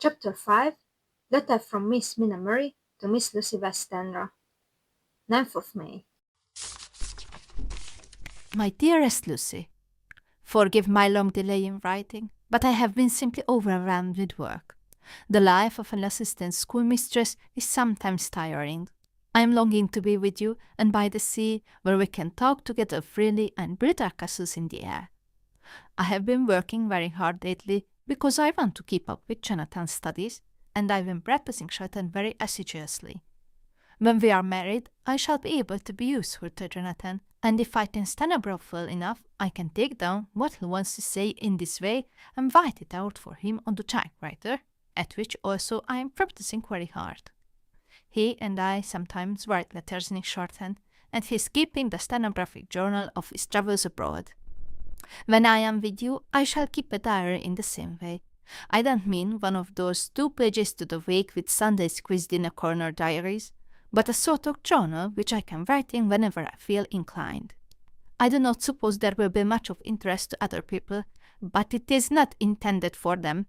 Chapter 5 Letter from Miss Mina Murray to Miss Lucy Westenra. 9th of May. My dearest Lucy, forgive my long delay in writing, but I have been simply overwhelmed with work. The life of an assistant schoolmistress is sometimes tiring. I am longing to be with you and by the sea, where we can talk together freely and breathe our castles in the air. I have been working very hard lately because I want to keep up with Jonathan's studies, and I've been practicing Jonathan very assiduously. When we are married, I shall be able to be useful to Jonathan, and if I can stenograph well enough, I can take down what he wants to say in this way and write it out for him on the typewriter, at which also I am practicing very hard. He and I sometimes write letters in shorthand, and he is keeping the stenographic journal of his travels abroad. When I am with you, I shall keep a diary in the same way. I don't mean one of those 2 pages to the wake with Sunday squeezed in a corner diaries, but a sort of journal which I can write in whenever I feel inclined. I do not suppose there will be much of interest to other people, but it is not intended for them.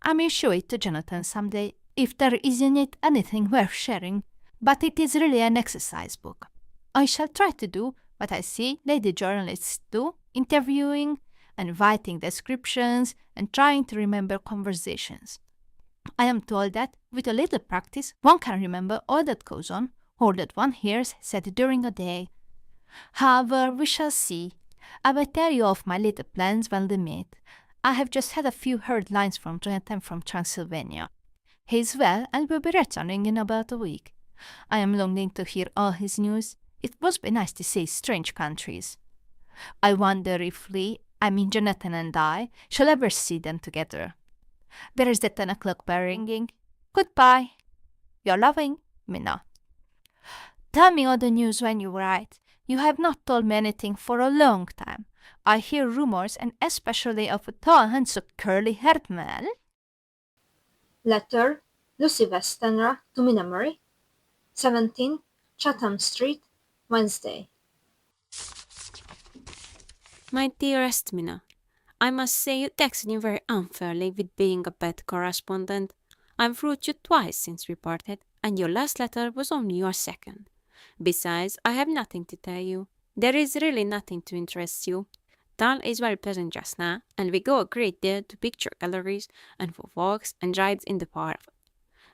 I may show it to Jonathan some day, if there is in it anything worth sharing, but it is really an exercise book. I shall try to do what I see lady journalists do, interviewing and writing descriptions and trying to remember conversations. I am told that, with a little practice, one can remember all that goes on, or that one hears said during a day. However, we shall see. I will tell you of my little plans when we meet. I have just had a few hurried lines from Jonathan from Transylvania. He is well and will be returning in about a week. I am longing to hear all his news. It must be nice to see strange countries. I wonder if Jonathan and I, shall ever see them together. There is the 10 o'clock bell ringing. Goodbye. Your loving, Mina. Tell me all the news when you write. You have not told me anything for a long time. I hear rumors, and especially of a tall, handsome, curly-haired man. Letter Lucy Westenra to Mina Murray. 17 Chatham Street, Wednesday. My dearest Mina, I must say you texted me very unfairly with being a bad correspondent. I've wrote you twice since we parted, and your last letter was only your second. Besides, I have nothing to tell you. There is really nothing to interest you. Tal is very pleasant just now, and we go a great deal to picture galleries and for walks and rides in the park.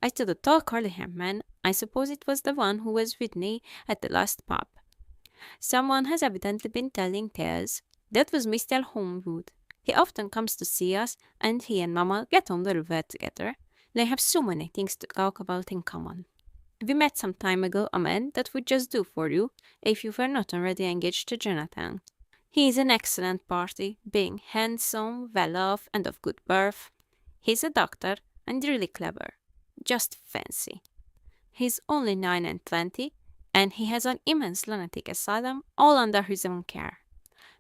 As to the tall curly-haired man, I suppose it was the one who was with me at the last pub. Someone has evidently been telling tales. That was Mr. Homewood. He often comes to see us, and he and Mamma get on very well together. They have so many things to talk about in common. We met some time ago a man that would just do for you if you were not already engaged to Jonathan. He is an excellent party, being handsome, well-off, and of good birth. He is a doctor, and really clever. Just fancy. He is only 29, and he has an immense lunatic asylum all under his own care.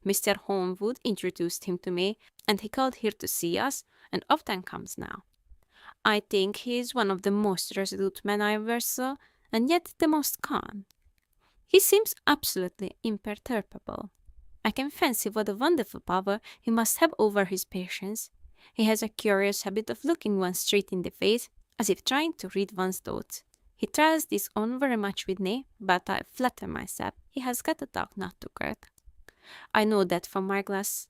Mr. Homewood introduced him to me, and he called here to see us, and often comes now. I think he is one of the most resolute men I ever saw, and yet the most calm. He seems absolutely imperturbable. I can fancy what a wonderful power he must have over his patients. He has a curious habit of looking one straight in the face, as if trying to read one's thoughts. He tries this on very much with me, but I flatter myself he has got a dog not to hurt. I know that from my glass.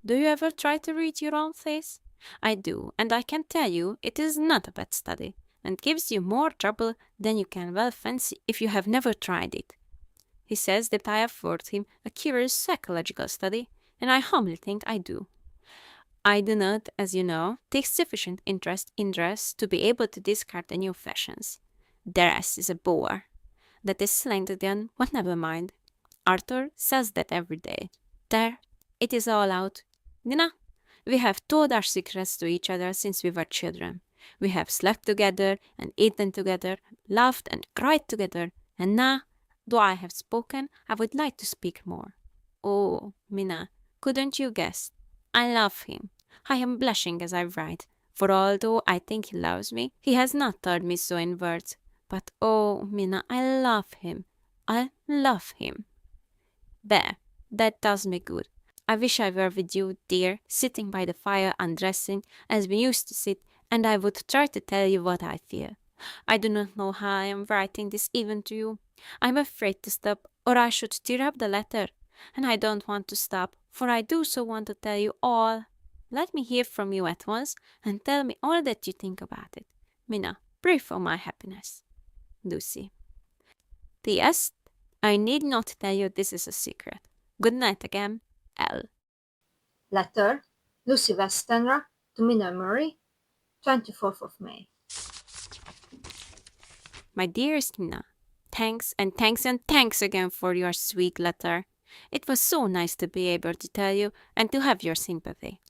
Do you ever try to read your own face? I do, and I can tell you it is not a bad study, and gives you more trouble than you can well fancy if you have never tried it. He says that I afford him a curious psychological study, and I humbly think I do. I do not, as you know, take sufficient interest in dress to be able to discard the new fashions. Dress is a bore. That is Slendrian, but never mind. Arthur says that every day. There, it is all out. Nina, we have told our secrets to each other since we were children. We have slept together and eaten together, laughed and cried together, and now, though I have spoken, I would like to speak more. Oh, Mina, couldn't you guess? I love him. I am blushing as I write, for although I think he loves me, he has not told me so in words. But oh, Mina, I love him. I love him. There, that does me good. I wish I were with you, dear, sitting by the fire undressing, as we used to sit, and I would try to tell you what I feel. I do not know how I am writing this even to you. I'm afraid to stop, or I should tear up the letter. And I don't want to stop, for I do so want to tell you all. Let me hear from you at once, and tell me all that you think about it. Mina, pray for my happiness. Lucy. P.S. I need not tell you this is a secret. Good night again, L. Letter, Lucy Westenra to Mina Murray, 24th of May. My dearest Mina, thanks and thanks and thanks again for your sweet letter. It was so nice to be able to tell you and to have your sympathy.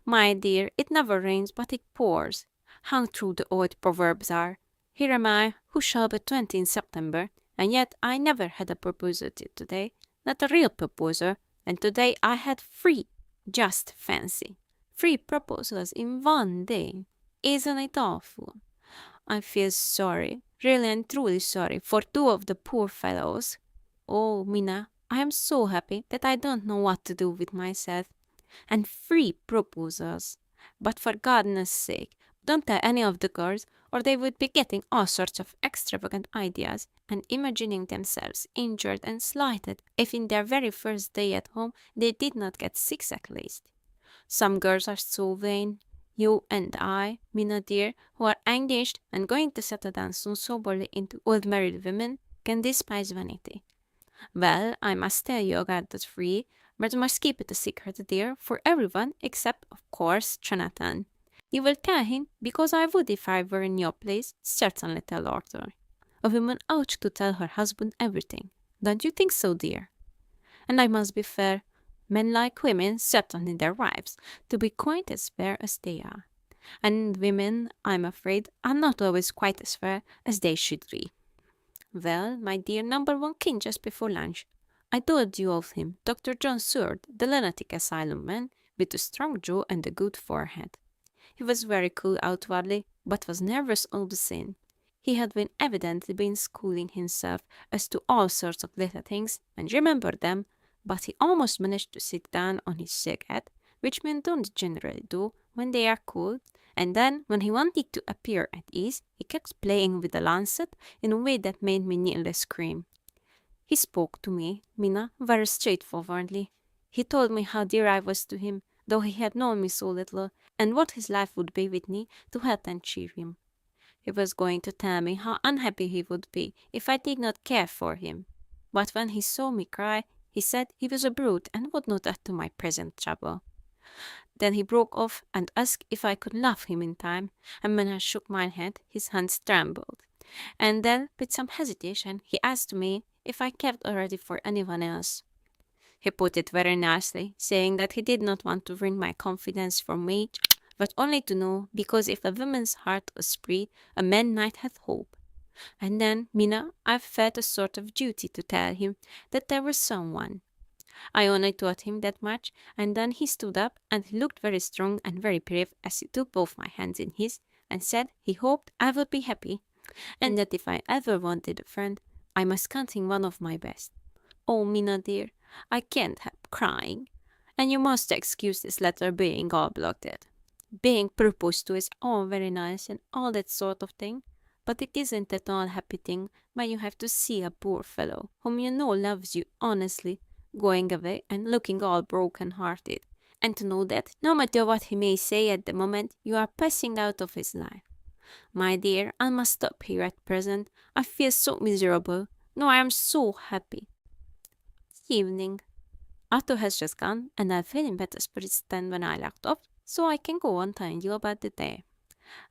My dear, it never rains but it pours. How true the old proverbs are. Here am I, who shall be 20 in September, and yet I never had a proposal till today, not a real proposal, and today I had 3. Just fancy. 3 proposals in one day. Isn't it awful? I feel sorry, really and truly sorry, for 2 of the poor fellows. Oh, Mina, I am so happy that I don't know what to do with myself. And 3 proposals. But for goodness sake, don't tell any of the girls, or they would be getting all sorts of extravagant ideas and imagining themselves injured and slighted if in their very first day at home they did not get 6 at least. Some girls are so vain. You and I, Mina dear, who are engaged and going to settle down soon soberly into old married women, can despise vanity. Well, I must tell you about the 3, but you must keep it a secret, dear, for everyone except, of course, Jonathan. You will tell him, because I would if I were in your place, certainly tell Arthur. A woman ought to tell her husband everything. Don't you think so, dear? And I must be fair. Men like women, certainly their wives, to be quite as fair as they are. And women, I'm afraid, are not always quite as fair as they should be. Well, my dear, number 1 came just before lunch. I told you of him, Dr. John Seward, the lunatic asylum man, with a strong jaw and a good forehead. He was very cool outwardly, but was nervous all the same. He had evidently been schooling himself as to all sorts of little things, and remembered them, but he almost managed to sit down on his cigarette, which men don't generally do when they are cool, and then, when he wanted to appear at ease, he kept playing with the lancet in a way that made me nearly scream. He spoke to me, Mina, very straightforwardly. He told me how dear I was to him, though he had known me so little, and what his life would be with me to help and cheer him. He was going to tell me how unhappy he would be if I did not care for him. But when he saw me cry, he said he was a brute and would not add to my present trouble. Then he broke off and asked if I could love him in time, and when I shook my head, his hands trembled. And then, with some hesitation, he asked me if I cared already for anyone else. He put it very nicely, saying that he did not want to win my confidence from me, but only to know, because if a woman's heart was free, a man might have hope. And then, Mina, I felt a sort of duty to tell him that there was someone. I only told him that much, and then he stood up, and he looked very strong and very brave as he took both my hands in his, and said he hoped I would be happy, and that if I ever wanted a friend, I must count him one of my best. Oh, Mina dear, I can't help crying, and you must excuse this letter being all blotted. Being proposed to is all very nice and all that sort of thing, but it isn't at all a happy thing when you have to see a poor fellow, whom you know loves you honestly, going away and looking all broken-hearted, and to know that, no matter what he may say at the moment, you are passing out of his life. My dear, I must stop here at present. I feel so miserable. No, I am so happy. Evening. Arthur has just gone, and I feel in better spirits than when I left off, so I can go on telling you about the day.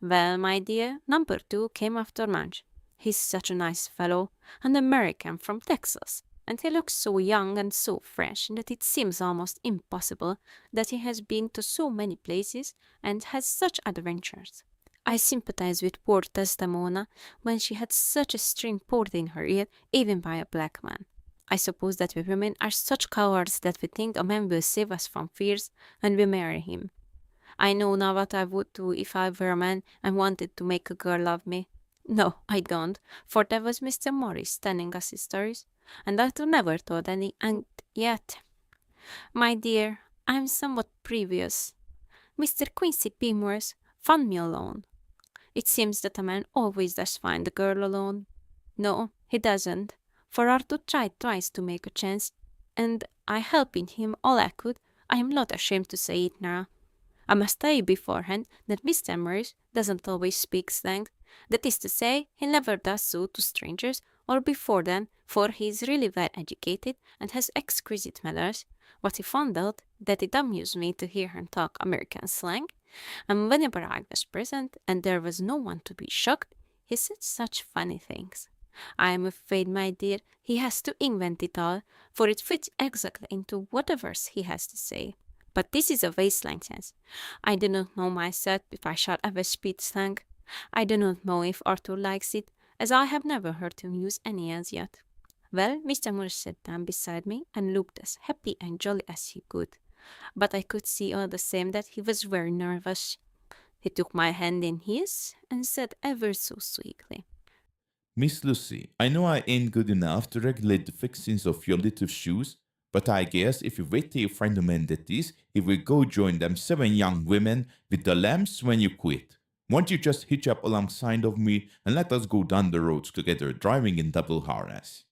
Well, my dear, number 2 came after lunch. He's such a nice fellow, an American from Texas, and he looks so young and so fresh that it seems almost impossible that he has been to so many places and has such adventures. I sympathize with poor Desdemona when she had such a string poured in her ear, even by a black man. I suppose that we women are such cowards that we think a man will save us from fears, and we marry him. I know now what I would do if I were a man and wanted to make a girl love me. No, I don't, for there was Mr. Morris telling us his stories, and Arthur never told any, and yet... My dear, I am somewhat previous. Mr. Quincy Primrose found me alone. It seems that a man always does find a girl alone. No, he doesn't, for Arthur tried twice to make a chance, and I helping him all I could. I am not ashamed to say it now. I must tell you beforehand that Mr. Morris doesn't always speak slang. That is to say, he never does so to strangers or before them, for he is really well educated and has exquisite manners. What he found out, that it amused me to hear him talk American slang, and whenever I was present and there was no one to be shocked, he said such funny things. I am afraid, my dear, he has to invent it all, for it fits exactly into whatever he has to say. But this is a waistline sense. I do not know myself if I shall ever speak slang. I do not know if Arthur likes it, as I have never heard him use any as yet. Well, Mr. Morris sat down beside me and looked as happy and jolly as he could, but I could see all the same that he was very nervous. He took my hand in his and said ever so sweetly, Miss Lucy, I know I ain't good enough to regulate the fixings of your little shoes, but I guess if you wait till you find a man that is, he will go join them 7 young women with the lamps when you quit. Won't you just hitch up alongside of me and let us go down the roads together, driving in double harness?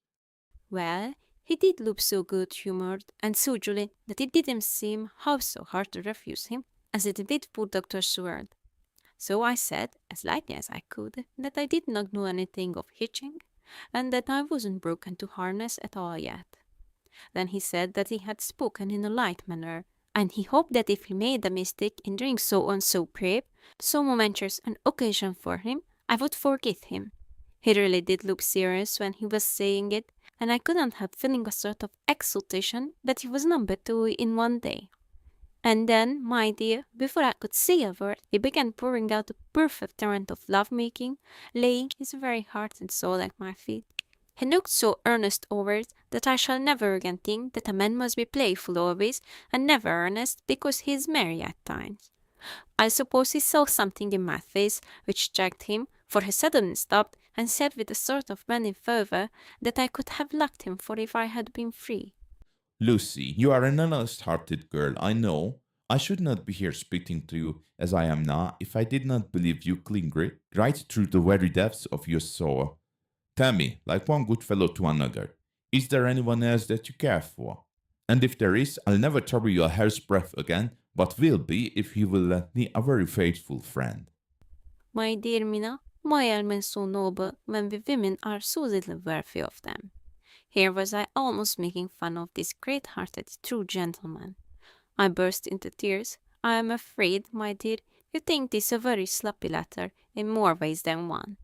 well, he did look so good-humored and so jolly that it didn't seem half so hard to refuse him as it did poor Dr. Seward. So I said, as lightly as I could, that I did not know anything of hitching, and that I wasn't broken to harness at all yet. Then he said that he had spoken in a light manner, and he hoped that if he made a mistake in doing so on so brave, so momentous an occasion for him, I would forgive him. He really did look serious when he was saying it, and I couldn't help feeling a sort of exultation that he was number 2 in one day. And then, my dear, before I could say a word, he began pouring out a perfect torrent of love-making, laying his very heart and soul at my feet. He looked so earnest over it that I shall never again think that a man must be playful always and never earnest because he is merry at times. I suppose he saw something in my face which checked him, for he suddenly stopped and said with a sort of burning fervour that I could have loved him for if I had been free. Lucy, you are an honest-hearted girl, I know. I should not be here speaking to you as I am now if I did not believe you cling right through the very depths of your soul. Tell me, like one good fellow to another, is there anyone else that you care for? And if there is, I'll never trouble you a hair's breadth again, but will be if you will let me a very faithful friend. My dear Mina, why are men so noble when we women are so little worthy of them? Here was I almost making fun of this great-hearted true gentleman. I burst into tears. I am afraid, my dear, you think this a very sloppy letter in more ways than one,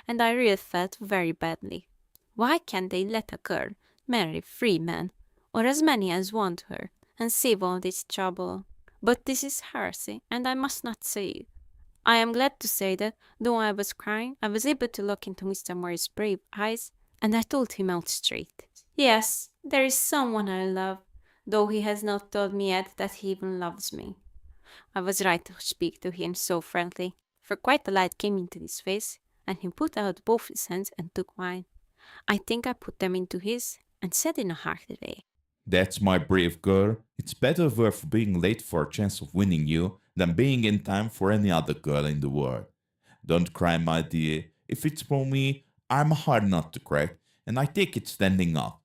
and I really felt very badly. Why can't they let a girl marry 3 men, or as many as want her, and save all this trouble? But this is heresy, and I must not say it. I am glad to say that, though I was crying, I was able to look into Mr. Morris' brave eyes, and I told him out straight. Yes, there is someone I love, though he has not told me yet that he even loves me. I was right to speak to him so frankly, for quite a light came into his face, and he put out both his hands and took mine. I think I put them into his, and said in a hearty way, That's my brave girl. It's better worth being late for a chance of winning you than being in time for any other girl in the world. Don't cry, my dear. If it's for me, I'm hard not to cry, and I take it standing up.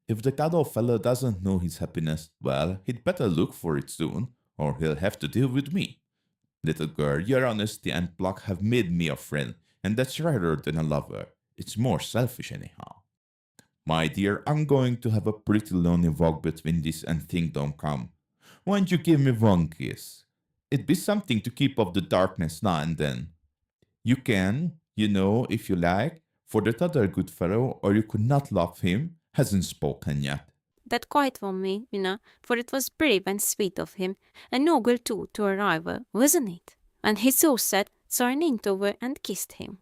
If the god old fellow doesn't know his happiness, well, he'd better look for it soon, or he'll have to deal with me. Little girl, your honesty and pluck have made me a friend, and that's rarer than a lover. It's more selfish anyhow. My dear, I'm going to have a pretty lonely walk between this and Kingdom Come. Won't you give me one kiss? It'd be something to keep off the darkness now and then. You can, if you like, for that other good fellow, or you could not love him, hasn't spoken yet. That quite won me, for it was brave and sweet of him, and noble too to a rival, wasn't it? And he so said, so I leaned over and kissed him.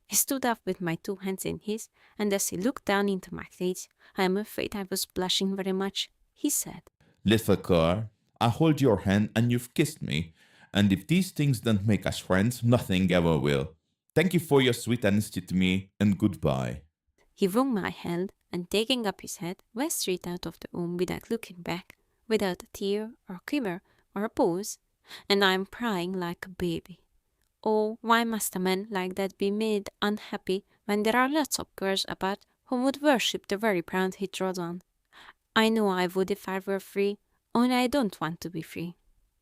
He stood up with my 2 hands in his, and as he looked down into my face, I am afraid I was blushing very much, he said, Little girl, I hold your hand and you've kissed me, and if these things don't make us friends, nothing ever will. Thank you for your sweet honesty to me, and goodbye. He wrung my hand, and taking up his head, went straight out of the room without looking back, without a tear, or quiver, or a pause, and I am crying like a baby. Oh, why must a man like that be made unhappy when there are lots of girls about who would worship the very ground he trod on? I know I would if I were free, only I don't want to be free.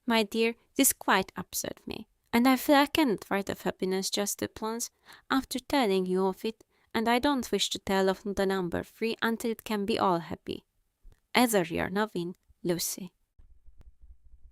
My dear, this quite upset me, and I feel I cannot write of happiness just at once after telling you of it, and I don't wish to tell of the number 3 until it can be all happy. Ever your Novin, Lucy.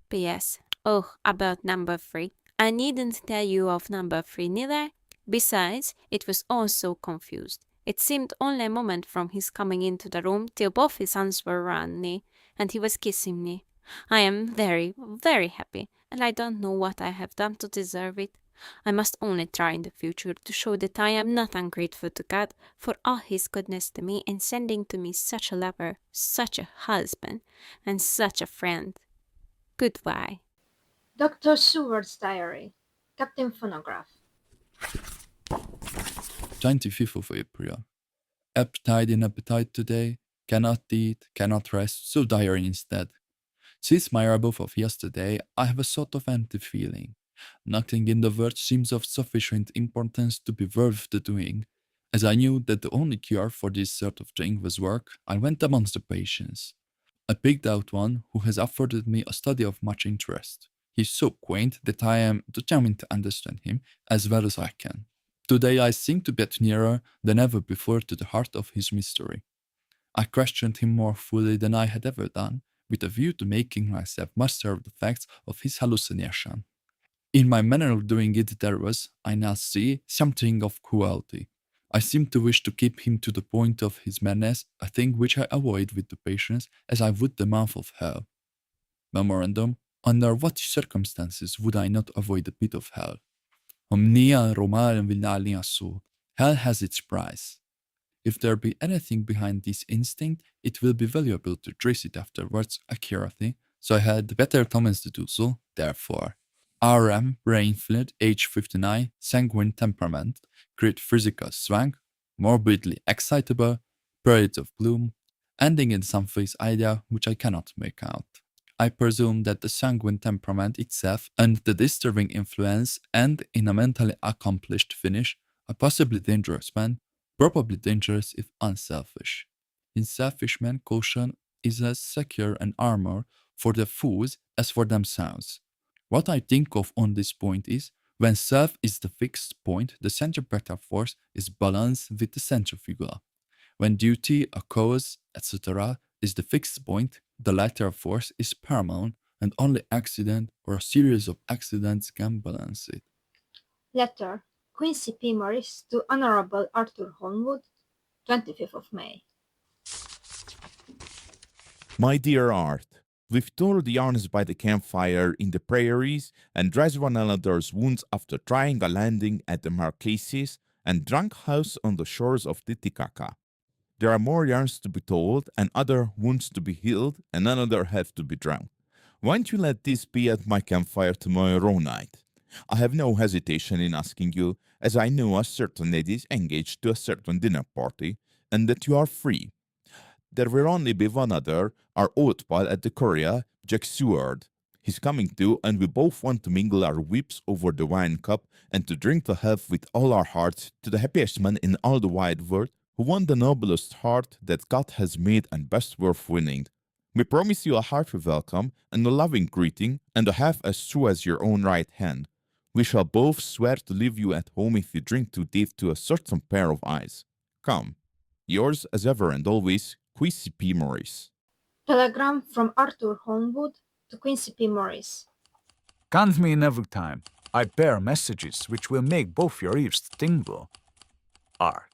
P.S. Oh, about number 3. I needn't tell you of number 3 neither. Besides, it was all so confused. It seemed only a moment from his coming into the room till both his arms were round me, and he was kissing me. I am very, very happy, and I don't know what I have done to deserve it. I must only try in the future to show that I am not ungrateful to God for all his goodness to me in sending to me such a lover, such a husband, and such a friend. Goodbye. Dr. Seward's Diary. Captain Phonograph. 25th of April. Appetite in appetite today. Cannot eat, cannot rest, so diary instead. Since my rebuff of yesterday, I have a sort of empty feeling. Nothing in the world seems of sufficient importance to be worth the doing. As I knew that the only cure for this sort of thing was work, I went amongst the patients. I picked out one who has afforded me a study of much interest. He is so quaint that I am determined to understand him as well as I can. Today I seem to get nearer than ever before to the heart of his mystery. I questioned him more fully than I had ever done, with a view to making myself master of the facts of his hallucination. In my manner of doing it there was, I now see, something of cruelty. I seemed to wish to keep him to the point of his madness, a thing which I avoid with the patience as I would the mouth of hell. Memorandum: under what circumstances would I not avoid a pit of hell? Omnia Romarum Villalia su. Hell has its price. If there be anything behind this instinct, it will be valuable to trace it afterwards accurately, so I had better commence to do so, therefore. R.M. Brainfield, age 59, sanguine temperament, great physical strength, morbidly excitable, periods of gloom, ending in some face idea which I cannot make out. I presume that the sanguine temperament itself and the disturbing influence end in a mentally accomplished finish, a possibly dangerous man, probably dangerous if unselfish. In selfish men, caution is as secure an armor for their fools as for themselves. What I think of on this point is, when self is the fixed point, the centripetal force is balanced with the centrifugal. When duty, a cause, etc., is the fixed point, the latter force is paramount, and only accident or a series of accidents can balance it. Letter. Quincy P. Morris to Honorable Arthur Holmwood, 25th of May. My dear Art, we've told yarns by the campfire in the prairies and dressed one another's wounds after trying a landing at the Marquesas and drunk house on the shores of Titicaca. There are more yarns to be told and other wounds to be healed and another have to be drowned. Won't you let this be at my campfire tomorrow night? I have no hesitation in asking you, as I know a certain lady is engaged to a certain dinner party, and that you are free. There will only be one other, our old pal at the Korea, Jack Seward. He's coming too, and we both want to mingle our whips over the wine cup and to drink the health with all our hearts to the happiest man in all the wide world, who won the noblest heart that God has made and best worth winning. We promise you a hearty welcome and a loving greeting and a half as true as your own right hand. We shall both swear to leave you at home if you drink too deep to a certain pair of eyes. Come. Yours as ever and always, Quincy P. Morris. Telegram from Arthur Holmwood to Quincy P. Morris. Count me in every time. I bear messages which will make both your ears tingle. Art.